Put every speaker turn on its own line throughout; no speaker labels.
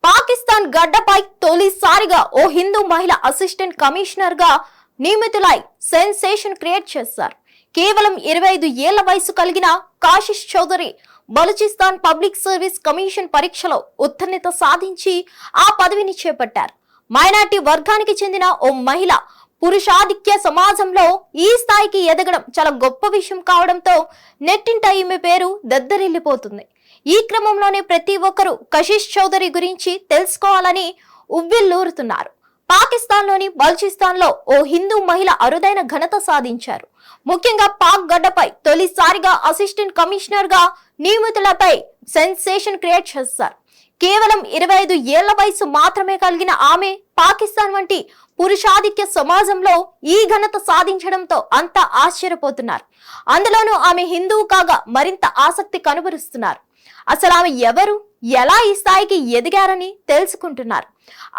పాకిస్తాన్ గడ్డపై తొలిసారిగా ఓ హిందూ మహిళ అసిస్టెంట్ కమిషనర్ గా నియమితులై సెన్సేషన్ క్రియేట్ చేశారు. కేవలం 25 ఏళ్ల వయసు కలిగిన Kashish Chaudhary Balochistan public service commission పరీక్షలో ఉత్తీర్ణత సాధించి ఆ పదవిని చేపట్టారు. మైనార్టీ వర్గానికి చెందిన ఓ మహిళ పురుషాధిక్య సమాజంలో ఈ స్థాయికి ఎదగడం చాలా గొప్ప విషయం కావడంతో నెట్టింట ఈమె పేరు దద్దరిల్లిపోతుంది. ఈ క్రమంలోనే ప్రతి ఒక్కరూ కశిష్ చౌదరి గురించి తెలుసుకోవాలని ఉవ్విల్లూరుతున్నారు. పాకిస్తాన్లోని బలూచిస్తాన్లో ఓ హిందూ మహిళ అరుదైన ఘనత సాధించారు. ముఖ్యంగా పాక్ గడ్డపై తొలిసారిగా అసిస్టెంట్ కమిషనర్ గా నియమితులపై సెన్సేషన్ క్రియేట్ చేశారు. కేవలం 25 ఏళ్ల వయసు మాత్రమే కలిగిన ఆమె పాకిస్తాన్ వంటి పురుషాధిక్య సమాజంలో ఈ ఘనత సాధించడంతో అంతా ఆశ్చర్యపోతున్నారు. అందులోనూ ఆమె హిందువు కాగా మరింత ఆసక్తి కనబరుస్తున్నారు. అసలు ఆమె ఎవరు, ఎలా ఈ స్థాయికి ఎదిగారని తెలుసుకుంటున్నారు.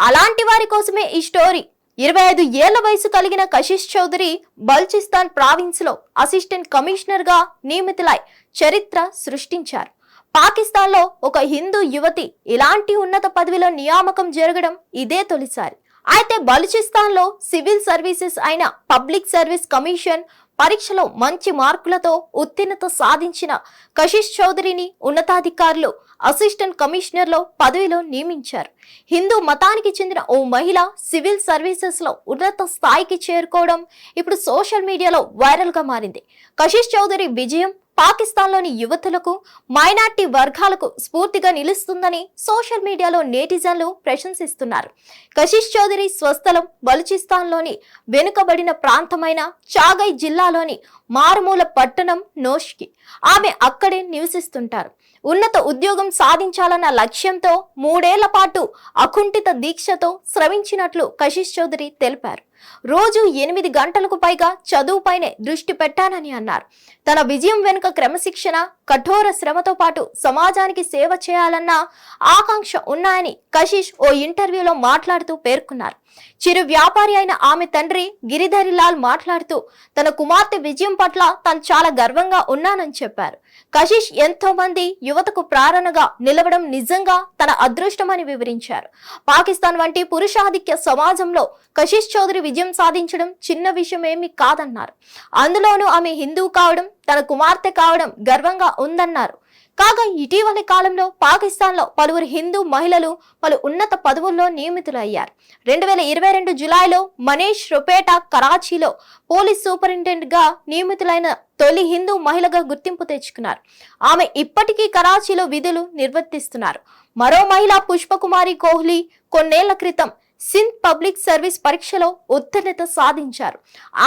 అలాంటి వారి కోసమే ఈ స్టోరీ. 25 ఏళ్ల వయసు కలిగిన కశిష్ చౌదరి బలూచిస్తాన్ ప్రావిన్స్ లో అసిస్టెంట్ కమిషనర్ గా నియమితులై చరిత్ర సృష్టించారు. పాకిస్తాన్ లో ఒక హిందూ యువతి ఇలాంటి ఉన్నత పదవిలో నియామకం జరగడం ఇదే తొలిసారి. అయితే బలూచిస్తాన్ లో సివిల్ సర్వీసెస్ అయిన పబ్లిక్ సర్వీస్ కమిషన్ పరీక్షలో మంచి మార్కులతో ఉత్తీర్ణత సాధించిన కశిష్ చౌదరిని ఉన్నతాధికారులు అసిస్టెంట్ కమిషనర్ లో పదవిలో నియమించారు. హిందూ మతానికి చెందిన ఓ మహిళ సివిల్ సర్వీసెస్ లో ఉన్నత స్థాయికి చేరుకోవడం ఇప్పుడు సోషల్ మీడియాలో వైరల్ గా మారింది. కశిష్ చౌదరి విజయం పాకిస్తాన్లోని యువతులకు, మైనార్టీ వర్గాలకు స్ఫూర్తిగా నిలుస్తుందని సోషల్ మీడియాలో నెటిజన్లు ప్రశంసిస్తున్నారు. కశిష్ చౌదరి స్వస్థలం బలూచిస్తాన్లోని వెనుకబడిన ప్రాంతమైన చాగై జిల్లాలోని మారుమూల పట్టణం నోష్కి. ఆమె అక్కడే నివసిస్తుంటారు. ఉన్నత ఉద్యోగం సాధించాలన్న లక్ష్యంతో 3 ఏళ్ల పాటు అకుంఠిత దీక్షతో శ్రమించినట్లు కశిష్ చౌదరి తెలిపారు. రోజు 8 గంటలకు పైగా చదువుపైనే దృష్టి పెట్టానని అన్నారు. తన విజయం వెనుక క్రమశిక్షణ, కఠోర శ్రమతో పాటు సమాజానికి సేవ చేయాలన్న ఆకాంక్ష ఉన్నాయని కశిష్ ఓ ఇంటర్వ్యూలో మాట్లాడుతూ పేర్కొన్నారు. చిరు వ్యాపారి అయిన ఆమె తండ్రి గిరిధరిలాల్ మాట్లాడుతూ తన కుమార్తె విజయం పట్ల తాను చాలా గర్వంగా ఉన్నానని చెప్పారు. కశిష్ ఎంతో మంది యువతకు ప్రేరణగా నిలవడం నిజంగా తన అదృష్టమని వివరించారు. పాకిస్తాన్ వంటి పురుషాధిక్య సమాజంలో కశిష్ చౌదరి విజయం సాధించడం చిన్న విషయం ఏమీ కాదన్నారు. అందులోనూ ఆమె హిందువు కావడం, తన కుమార్తె కావడం గర్వంగా ఉందన్నారు. కాగా ఇటీవలి కాలంలో పాకిస్తాన్ లో పలువురు హిందూ మహిళలు పలు ఉన్నత పదవుల్లో నియమితులయ్యారు. 2022 జులైలో మనీష్ రొపేటా కరాచీలో పోలీస్ సూపరింటెండెంట్ గా నియమితులైన తొలి హిందూ మహిళగా గుర్తింపు తెచ్చుకున్నారు. ఆమె ఇప్పటికీ కరాచీలో విధులు నిర్వర్తిస్తున్నారు. మరో మహిళ పుష్పకుమారి కోహ్లీ కొన్నేళ్ల క్రితం సింధ్ పబ్లిక్ సర్వీస్ పరీక్షలో ఉత్తీర్ణత సాధించారు.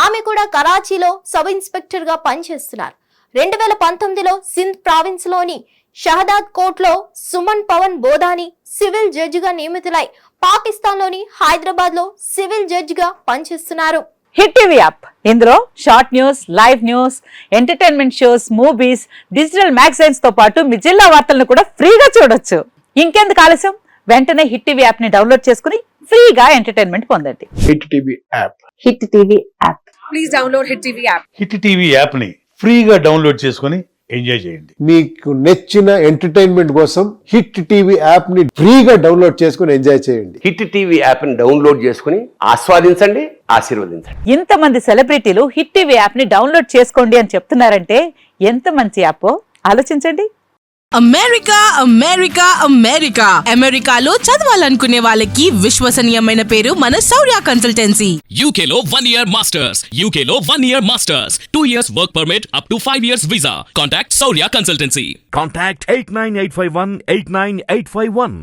ఆమె కూడా కరాచీలో సబ్ ఇన్స్పెక్టర్ గా పనిచేస్తున్నారు. 2019లో సింధ్ ప్రావిన్స్ లోని షహదాద్ కోట్ లో సుమన్ పవన్ బోధాని సివిల్ జడ్జిగా నియమితులై పాకిస్తాన్ లోని హైదరాబాద్ లో సివిల్ జడ్జిగా పనిచేస్తున్నారు.
హిట్ టీవీ యాప్, ఇందులో short news, live news, entertainment shows, movies, digital magazines తో పాటు మీ జిల్లా వార్తలను కూడా ఫ్రీగా చూడొచ్చు. ఇంకెందుకు ఆలస్యం, వెంటనే హిట్ టీవీ యాప్ ని డౌన్లోడ్ చేసుకుని ఫ్రీగా ఎంటర్టైన్మెంట్ పొందండి.
Hit TV app.
Hit TV app.
Please download hit TV app.
Hit TV app ని ఫ్రీగా డౌన్లోడ్ చేసుకుని ఎంజాయ్ చేయండి.
మీకు నచ్చిన ఎంటర్టైన్మెంట్ కోసం హిట్ టీవీ యాప్ ని ఫ్రీగా డౌన్లోడ్ చేసుకుని ఎంజాయ్ చేయండి.
హిట్ టీవీ యాప్ ని డౌన్లోడ్ చేసుకుని ఆస్వాదించండి, ఆశీర్వదించండి.
ఇంతమంది సెలబ్రిటీలు హిట్ టీవీ యాప్ ని డౌన్లోడ్ చేసుకోండి అని చెప్తున్నారంటే ఎంత మంచి యాప్ ఆలోచించండి.
అమెరికా అమెరికా అమెరికా అమెరికాలో చదవాలనుకునే వాళ్ళకి విశ్వసనీయమైన పేరు మన శౌర్య కన్సల్టెన్సీ.
UK లో 1 year masters, UK లో 1 year masters, 2 years work permit up to 5 years visa. Contact Saurya Consultancy.
Contact 89851 89851.